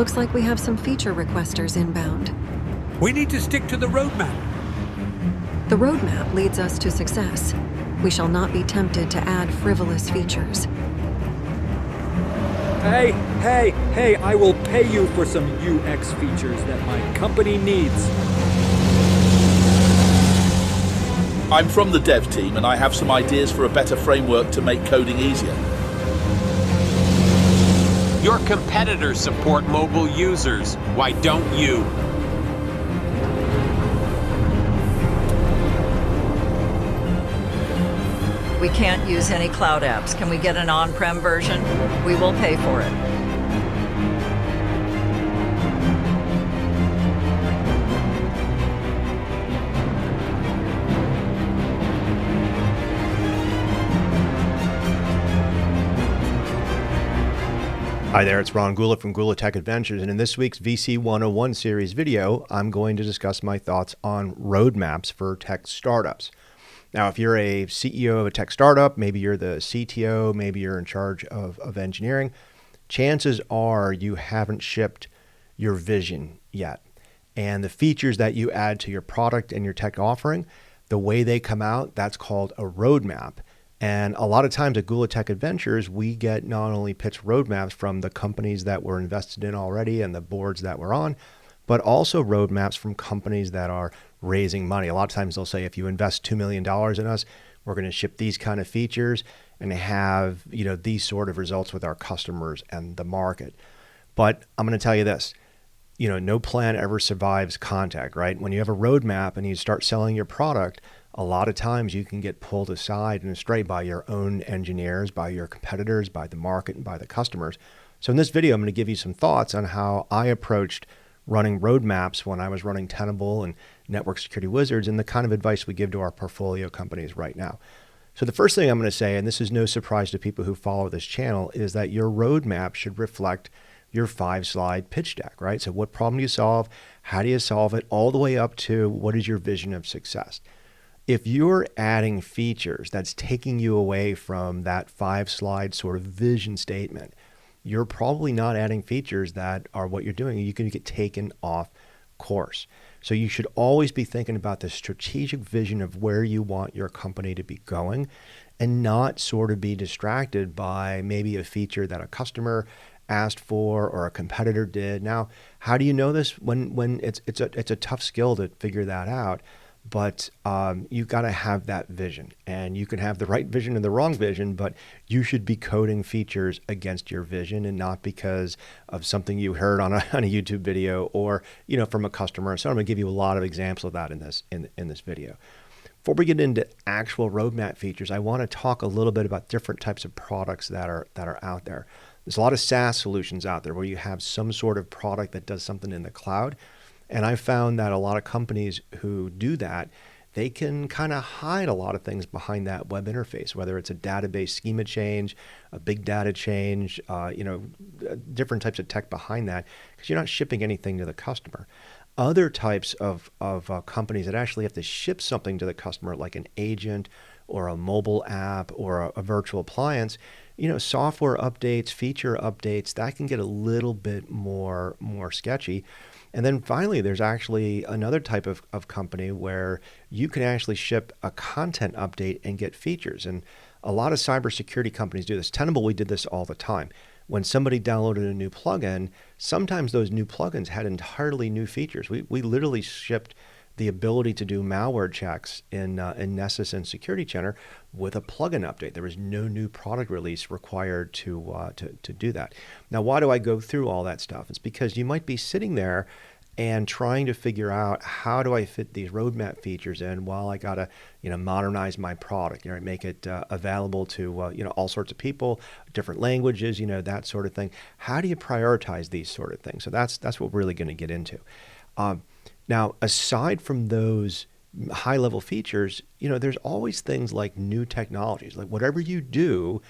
Looks like we have some feature requesters inbound. We need to stick to the roadmap. The roadmap leads us to success. We shall not be tempted to add frivolous features. Hey, I will pay you for some UX features that my company needs. I'm from the dev team and I have some ideas for a better framework to make coding easier. Your competitors support mobile users. Why don't you? We can't use any cloud apps. Can we get an on-prem version? We will pay for it. Hi there, it's Ron Gula from Gula Tech Adventures, and in this week's VC 101 series video, I'm going to discuss my thoughts on roadmaps for tech startups. Now, if you're a CEO of a tech startup, maybe you're the CTO, maybe you're in charge of engineering, chances are you haven't shipped your vision yet. And the features that you add to your product and your tech offering, the way they come out, that's called a roadmap. And a lot of times at Gula Tech Adventures, we get not only pitched roadmaps from the companies that we're invested in already and the boards that we're on, but also roadmaps from companies that are raising money. A lot of times they'll say, if you invest $2 million in us, we're going to ship these kind of features and have, these sort of results with our customers and the market. But I'm going to tell you this, no plan ever survives contact, right? When you have a roadmap and you start selling your product, a lot of times you can get pulled aside and astray by your own engineers, by your competitors, by the market, and by the customers. So in this video, I'm going to give you some thoughts on how I approached running roadmaps when I was running Tenable and Network Security Wizards, and the kind of advice we give to our portfolio companies right now. So the first thing I'm going to say, and this is no surprise to people who follow this channel, is that your roadmap should reflect your 5-slide pitch deck, right? So what problem do you solve? How do you solve it? All the way up to what is your vision of success? If you're adding features that's taking you away from that 5-slide sort of vision statement, you're probably not adding features that are what you're doing. You can get taken off course. So you should always be thinking about the strategic vision of where you want your company to be going and not sort of be distracted by maybe a feature that a customer asked for or a competitor did. Now, how do you know this? When it's a tough skill to figure that out. But you've got to have that vision, and you can have the right vision and the wrong vision, but you should be coding features against your vision and not because of something you heard on a YouTube video or, from a customer. So I'm going to give you a lot of examples of that in this video. Before we get into actual roadmap features, I want to talk a little bit about different types of products that are out there. There's a lot of SaaS solutions out there where you have some sort of product that does something in the cloud. And I found that a lot of companies who do that, they can kind of hide a lot of things behind that web interface, whether it's a database schema change, a big data change, different types of tech behind that, because you're not shipping anything to the customer. Other types of companies that actually have to ship something to the customer, like an agent or a mobile app or a virtual appliance, software updates, feature updates, that can get a little bit more sketchy. And then finally, there's actually another type of company where you can actually ship a content update and get features. And a lot of cybersecurity companies do this. Tenable, we did this all the time. When somebody downloaded a new plugin, sometimes those new plugins had entirely new features. We literally shipped the ability to do malware checks in Nessus and Security Center with a plugin update. There was no new product release required to do that. Now, why do I go through all that stuff? It's because you might be sitting there and trying to figure out, how do I fit these roadmap features in while I gotta modernize my product, make it available to all sorts of people, different languages, that sort of thing. How do you prioritize these sort of things? So that's what we're really going to get into. Now, aside from those high-level features, there's always things like new technologies. Like whatever you do,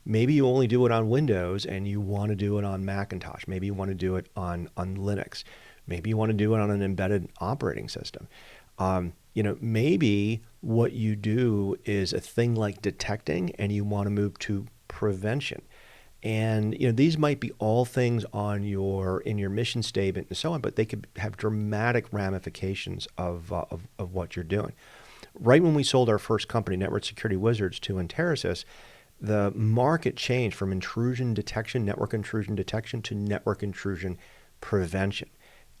maybe you only do it on Windows and you want to do it on Macintosh. Maybe you want to do it on Linux. Maybe you want to do it on an embedded operating system. Maybe what you do is a thing like detecting and you want to move to prevention. And these might be all things on in your mission statement and so on, but they could have dramatic ramifications of what you're doing. Right when we sold our first company, Network Security Wizards, to Enterasys, the market changed from intrusion detection, network intrusion detection, to network intrusion prevention.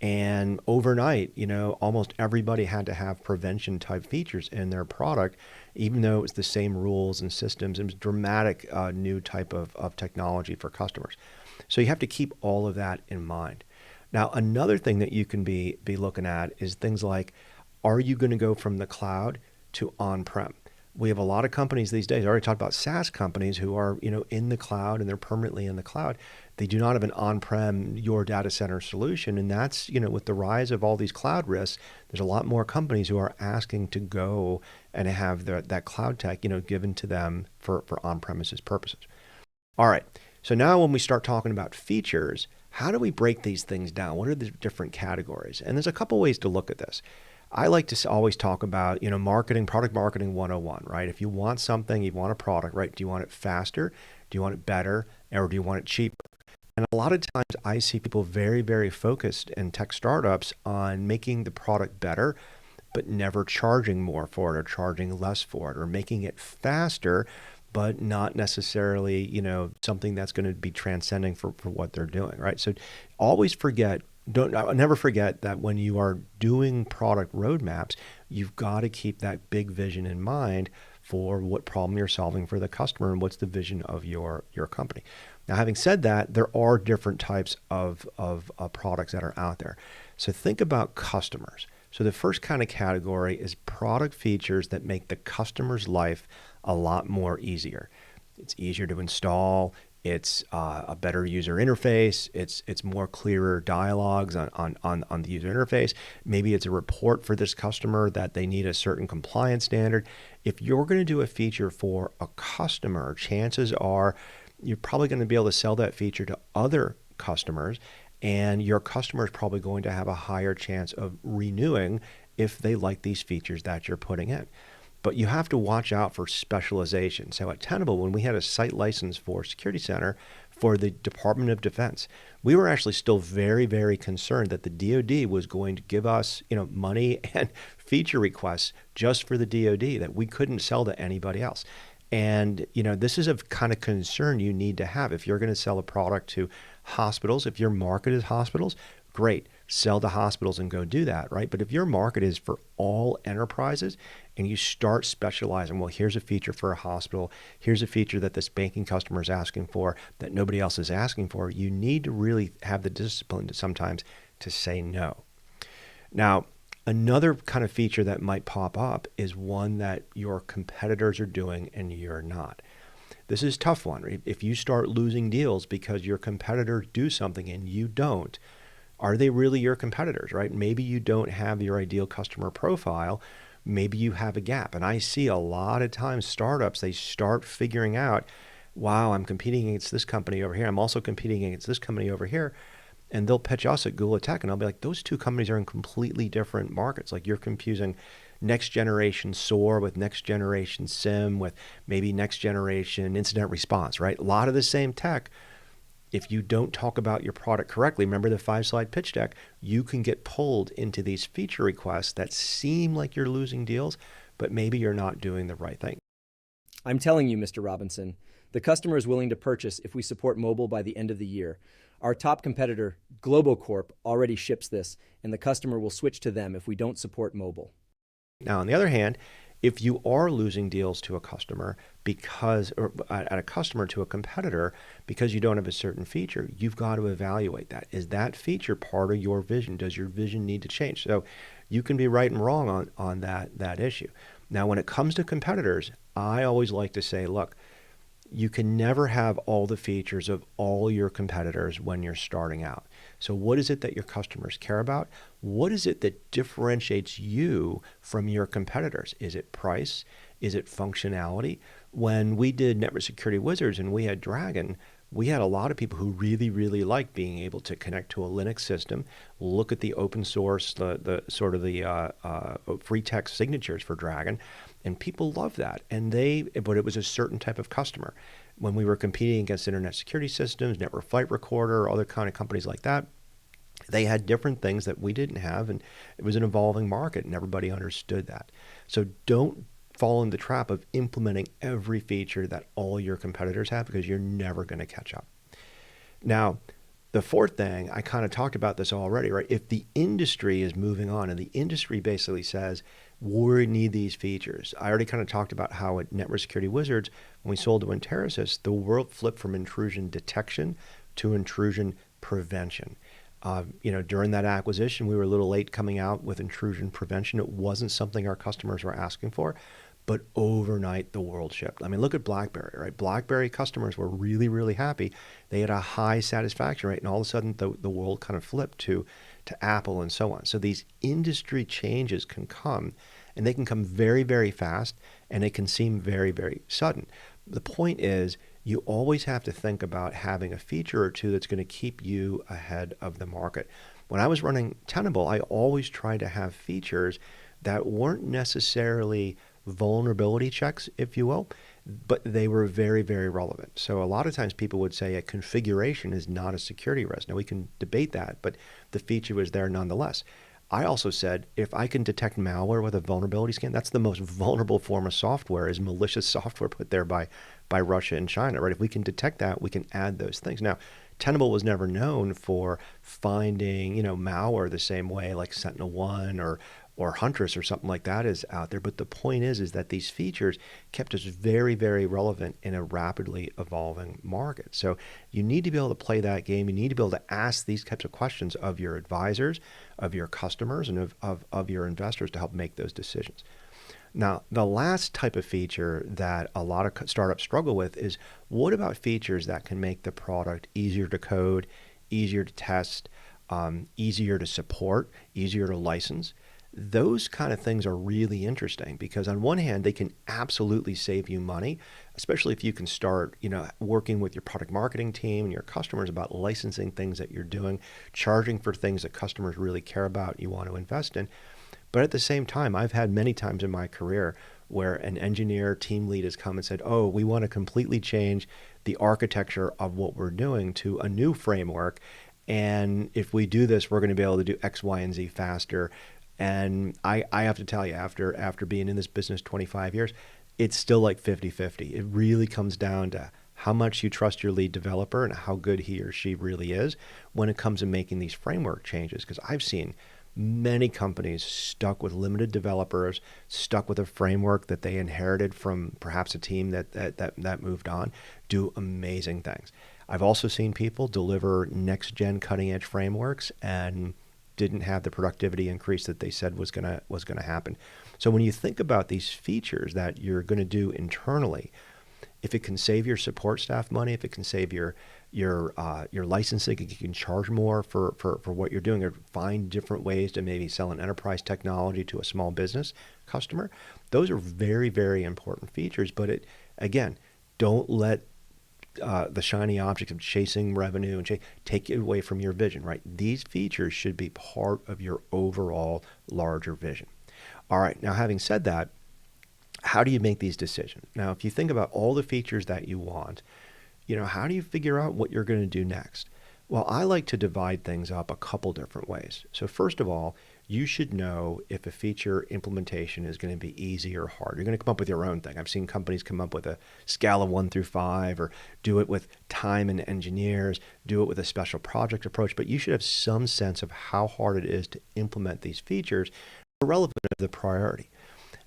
And overnight, almost everybody had to have prevention type features in their product, even though it was the same rules and systems. It was dramatic new type of technology for customers. So you have to keep all of that in mind. Now, another thing that you can be looking at is things like, are you going to go from the cloud to on-prem? We have a lot of companies these days. I already talked about SaaS companies who are, in the cloud, and they're permanently in the cloud. They do not have an on-prem, your data center solution. And that's, with the rise of all these cloud risks, there's a lot more companies who are asking to go and have that cloud tech, given to them for on-premises purposes. All right. So now when we start talking about features, how do we break these things down? What are the different categories? And there's a couple ways to look at this. I like to always talk about, product marketing 101, right? If you want something, you want a product, right? Do you want it faster? Do you want it better? Or do you want it cheaper? And a lot of times I see people very, very focused in tech startups on making the product better, but never charging more for it or charging less for it, or making it faster, but not necessarily, something that's going to be transcending for what they're doing, right? So always never forget that when you are doing product roadmaps, you've got to keep that big vision in mind for what problem you're solving for the customer and what's the vision of your company. Now, having said that, there are different types of products that are out there. So think about customers. So the first kind of category is product features that make the customer's life a lot more easier. It's easier to install. It's a better user interface. It's more clearer dialogues on the user interface. Maybe it's a report for this customer that they need a certain compliance standard. If you're going to do a feature for a customer, chances are you're probably going to be able to sell that feature to other customers, and your customer is probably going to have a higher chance of renewing if they like these features that you're putting in. But you have to watch out for specialization. So at Tenable, when we had a site license for Security Center for the Department of Defense, we were actually still very, very concerned that the DoD was going to give us, money and feature requests just for the DoD that we couldn't sell to anybody else. And, this is a kind of concern you need to have. If you're going to sell a product to hospitals, if your market is hospitals, great, sell to hospitals and go do that, right? But if your market is for all enterprises and you start specializing, well, here's a feature for a hospital, here's a feature that this banking customer is asking for that nobody else is asking for, you need to really have the discipline sometimes to say no. Now, another kind of feature that might pop up is one that your competitors are doing and you're not. This is a tough one, right? If you start losing deals because your competitors do something and you don't, are they really your competitors, right? Maybe you don't have your ideal customer profile. Maybe you have a gap. And I see a lot of times startups, they start figuring out, wow, I'm competing against this company over here. I'm also competing against this company over here. And they'll pitch us at Gula Tech, and I'll be like, those two companies are in completely different markets. Like, you're confusing next generation SOAR with next generation SIM with maybe next generation incident response, right? A lot of the same tech. If you don't talk about your product correctly, remember the 5-slide pitch deck, you can get pulled into these feature requests that seem like you're losing deals, but maybe you're not doing the right thing. I'm telling you, Mr. Robinson, the customer is willing to purchase if we support mobile by the end of the year. Our top competitor, Globocorp, already ships this, and the customer will switch to them if we don't support mobile. Now, on the other hand, if you are losing deals to a customer or at a customer to a competitor because you don't have a certain feature, you've got to evaluate that. Is that feature part of your vision? Does your vision need to change? So you can be right and wrong on that issue. Now, when it comes to competitors, I always like to say, look, you can never have all the features of all your competitors when you're starting out. So what is it that your customers care about? What is it that differentiates you from your competitors? Is it price? Is it functionality? When we did Network Security Wizards and we had Dragon, we had a lot of people who really, really liked being able to connect to a Linux system, look at the open source, the sort of the free text signatures for Dragon, and people loved that. But it was a certain type of customer. When we were competing against internet security systems, Network Flight Recorder, other kind of companies like that, they had different things that we didn't have, and it was an evolving market, and everybody understood that. So don't fall in the trap of implementing every feature that all your competitors have, because you're never going to catch up. Now, the fourth thing, I kind of talked about this already, right? If the industry is moving on and the industry basically says, we need these features. I already kind of talked about how at Network Security Wizards, when we sold to Interisys, the world flipped from intrusion detection to intrusion prevention. During that acquisition, we were a little late coming out with intrusion prevention. It wasn't something our customers were asking for, but overnight the world shifted. I mean, look at BlackBerry, right? BlackBerry customers were really, really happy. They had a high satisfaction rate, and all of a sudden the world kind of flipped to Apple and so on. So these industry changes can come, and they can come very, very fast, and they can seem very, very sudden. The point is, you always have to think about having a feature or two that's going to keep you ahead of the market. When I was running Tenable, I always tried to have features that weren't necessarily vulnerability checks, if you will, but they were very, very relevant. So a lot of times people would say a configuration is not a security risk. Now we can debate that, but the feature was there nonetheless. I also said, if I can detect malware with a vulnerability scan, that's the most vulnerable form of software, is malicious software put there by Russia and China, right? If we can detect that, we can add those things. Now, Tenable was never known for finding, malware the same way like Sentinel-1 or Huntress or something like that is out there. But the point is that these features kept us very, very relevant in a rapidly evolving market. So you need to be able to play that game. You need to be able to ask these types of questions of your advisors, of your customers, and of your investors to help make those decisions. Now, the last type of feature that a lot of startups struggle with is, what about features that can make the product easier to code, easier to test, easier to support, easier to license? Those kind of things are really interesting, because on one hand, they can absolutely save you money, especially if you can start, working with your product marketing team and your customers about licensing things that you're doing, charging for things that customers really care about, you want to invest in. But at the same time, I've had many times in my career where an engineer team lead has come and said, oh, we want to completely change the architecture of what we're doing to a new framework. And if we do this, we're going to be able to do X, Y, and Z faster. And I have to tell you, after being in this business 25 years, it's still like 50-50. It really comes down to how much you trust your lead developer and how good he or she really is when it comes to making these framework changes. Because I've seen many companies stuck with limited developers, stuck with a framework that they inherited from perhaps a team that moved on, do amazing things. I've also seen people deliver next-gen cutting-edge frameworks and didn't have the productivity increase that they said was gonna happen. So when you think about these features that you're going to do internally, if it can save your support staff money, if it can save your licensing, if you can charge more for what you're doing, or find different ways to maybe sell an enterprise technology to a small business customer, those are very, very important features. But again, don't let the shiny object of chasing revenue and take it away from your vision, right? These features should be part of your overall larger vision. All right, now having said that, how do you make these decisions? Now, if you think about all the features that you want, how do you figure out what you're going to do next? Well, I like to divide things up a couple different ways. So first of all, you should know if a feature implementation is going to be easy or hard. You're going to come up with your own thing. I've seen companies come up with a scale of 1 through 5, or do it with time and engineers, do it with a special project approach, but you should have some sense of how hard it is to implement these features, irrelevant of the priority.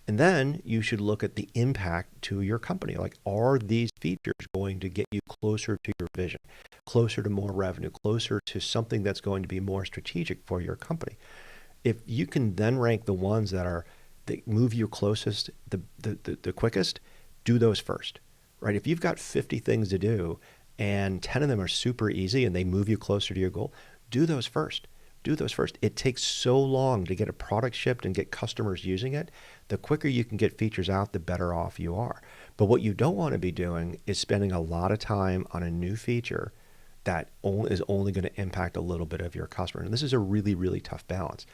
And then you should look at the impact to your company. Like, are these features going to get you closer to your vision, closer to more revenue, closer to something that's going to be more strategic for your company? If you can then rank the ones that move you closest, the quickest, do those first, right? If you've got 50 things to do and 10 of them are super easy and they move you closer to your goal, do those first, do those first. It takes so long to get a product shipped and get customers using it. The quicker you can get features out, the better off you are. But what you don't want to be doing is spending a lot of time on a new feature that is only going to impact a little bit of your customer. And this is a really, really tough balance.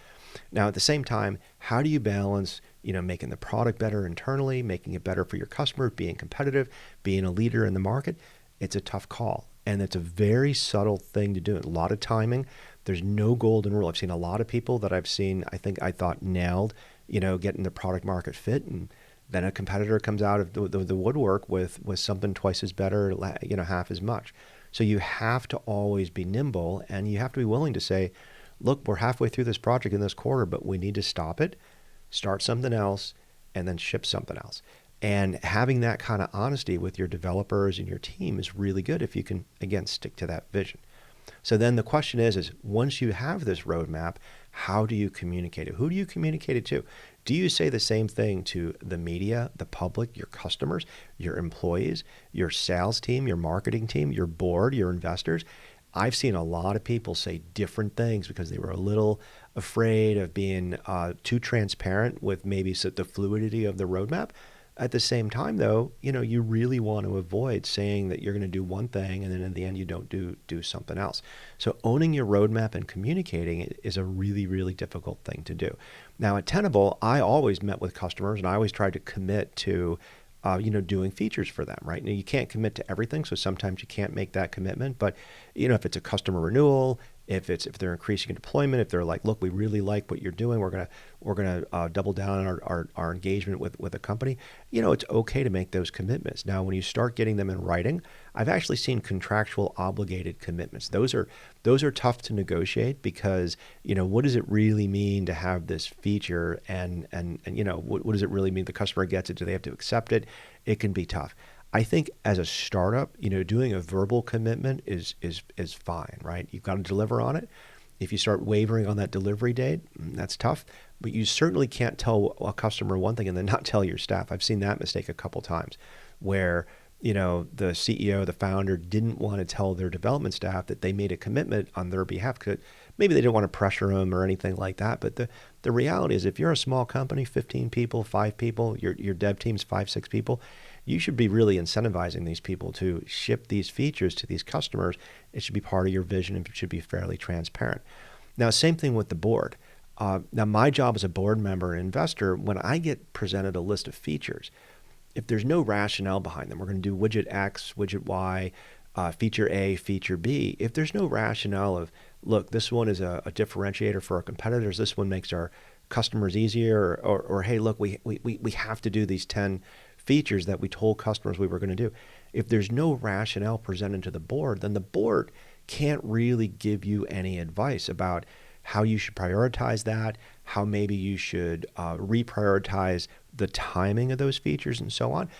Now, at the same time, how do you balance, making the product better internally, making it better for your customer, being competitive, being a leader in the market? It's a tough call. And it's a very subtle thing to do. A lot of timing. There's no golden rule. I've seen a lot of people that I thought nailed, getting the product market fit. And then a competitor comes out of the woodwork with something twice as better, half as much. So you have to always be nimble, and you have to be willing to say, look, we're halfway through this project in this quarter, but we need to stop it, start something else, and then ship something else. And having that kind of honesty with your developers and your team is really good if you can, again, stick to that vision. So then the question is once you have this roadmap, how do you communicate it? Who do you communicate it to? Do you say the same thing to the media, the public, your customers, your employees, your sales team, your marketing team, your board, your investors? I've seen a lot of people say different things because they were a little afraid of being too transparent with maybe the fluidity of the roadmap. At the same time, though, you really want to avoid saying that you're going to do one thing and then in the end you don't do something else. So owning your roadmap and communicating it is a really, really difficult thing to do. Now at Tenable, I always met with customers and I always tried to commit to doing features for them, right? Now you can't commit to everything, so sometimes you can't make that commitment. But if it's a customer renewal, if they're increasing a deployment, if they're like, look, we really like what you're doing, we're gonna double down on our engagement with a company. It's okay to make those commitments. Now, when you start getting them in writing, I've actually seen contractual obligated commitments. Those are tough to negotiate because what does it really mean to have this feature, and what does it really mean? The customer gets it. Do they have to accept it? It can be tough. I think as a startup, doing a verbal commitment is fine, right? You've got to deliver on it. If you start wavering on that delivery date, that's tough. But you certainly can't tell a customer one thing and then not tell your staff. I've seen that mistake a couple times where the CEO, the founder didn't want to tell their development staff that they made a commitment on their behalf. Maybe they didn't want to pressure them or anything like that. But the reality is if you're a small company, 15 people, 5 people, your dev team's 5, 6 people, you should be really incentivizing these people to ship these features to these customers. It should be part of your vision and it should be fairly transparent. Now, same thing with the board. Now, my job as a board member and investor, when I get presented a list of features, if there's no rationale behind them, we're going to do widget X, widget Y, feature A, feature B. If there's no rationale of, look, this one is a differentiator for our competitors, this one makes our customers easier, or hey, look, we have to do these 10 features that we told customers we were going to do. If there's no rationale presented to the board, then the board can't really give you any advice about how you should prioritize that, how maybe you should reprioritize the timing of those features and so on.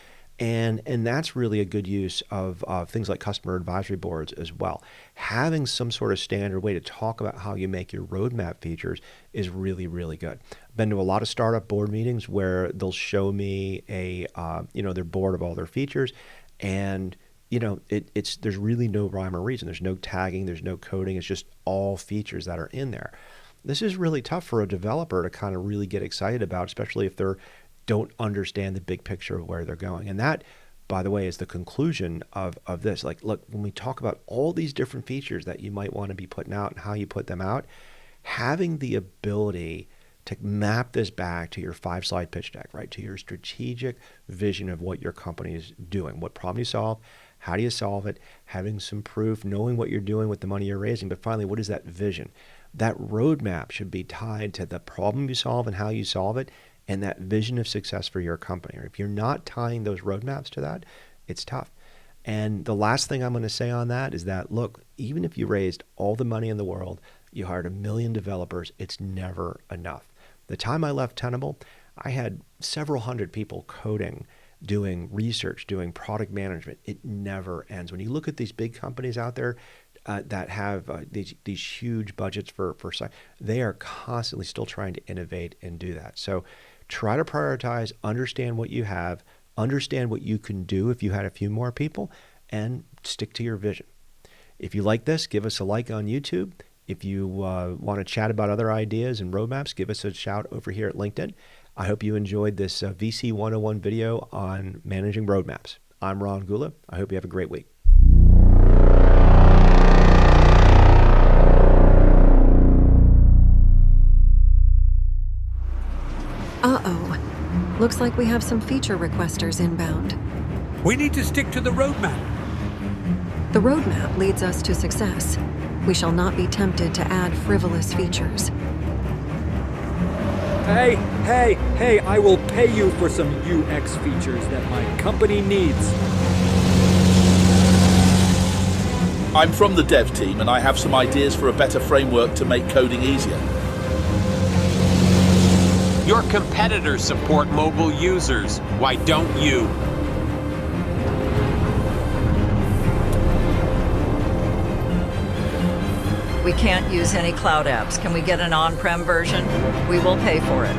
And that's really a good use of things like customer advisory boards as well. Having some sort of standard way to talk about how you make your roadmap features is really, really good. I've been to a lot of startup board meetings where they'll show me their board of all their features, and there's really no rhyme or reason. There's no tagging, there's no coding. It's just all features that are in there. This is really tough for a developer to kind of really get excited about, especially if they're don't understand the big picture of where they're going. And that, by the way, is the conclusion of this. Like, look, when we talk about all these different features that you might want to be putting out and how you put them out, having the ability to map this back to your 5-slide pitch deck, right? To your strategic vision of what your company is doing, what problem you solve, how do you solve it, having some proof, knowing what you're doing with the money you're raising, but finally, what is that vision? That roadmap should be tied to the problem you solve and how you solve it, and that vision of success for your company. Or if you're not tying those roadmaps to that, it's tough. And the last thing I'm going to say on that is that, look, even if you raised all the money in the world, you hired 1 million developers, it's never enough. The time I left Tenable, I had several hundred people coding, doing research, doing product management. It never ends. When you look at these big companies out there that have these huge budgets for they are constantly still trying to innovate and do that. So try to prioritize, understand what you have, understand what you can do if you had a few more people, and stick to your vision. If you like this, give us a like on YouTube. If you want to chat about other ideas and roadmaps, give us a shout over here at LinkedIn. I hope you enjoyed this VC 101 video on managing roadmaps. I'm Ron Gula. I hope you have a great week. Uh-oh. Looks like we have some feature requesters inbound. We need to stick to the roadmap. The roadmap leads us to success. We shall not be tempted to add frivolous features. Hey, I will pay you for some UX features that my company needs. I'm from the dev team and I have some ideas for a better framework to make coding easier. Your competitors support mobile users. Why don't you? We can't use any cloud apps. Can we get an on-prem version? We will pay for it.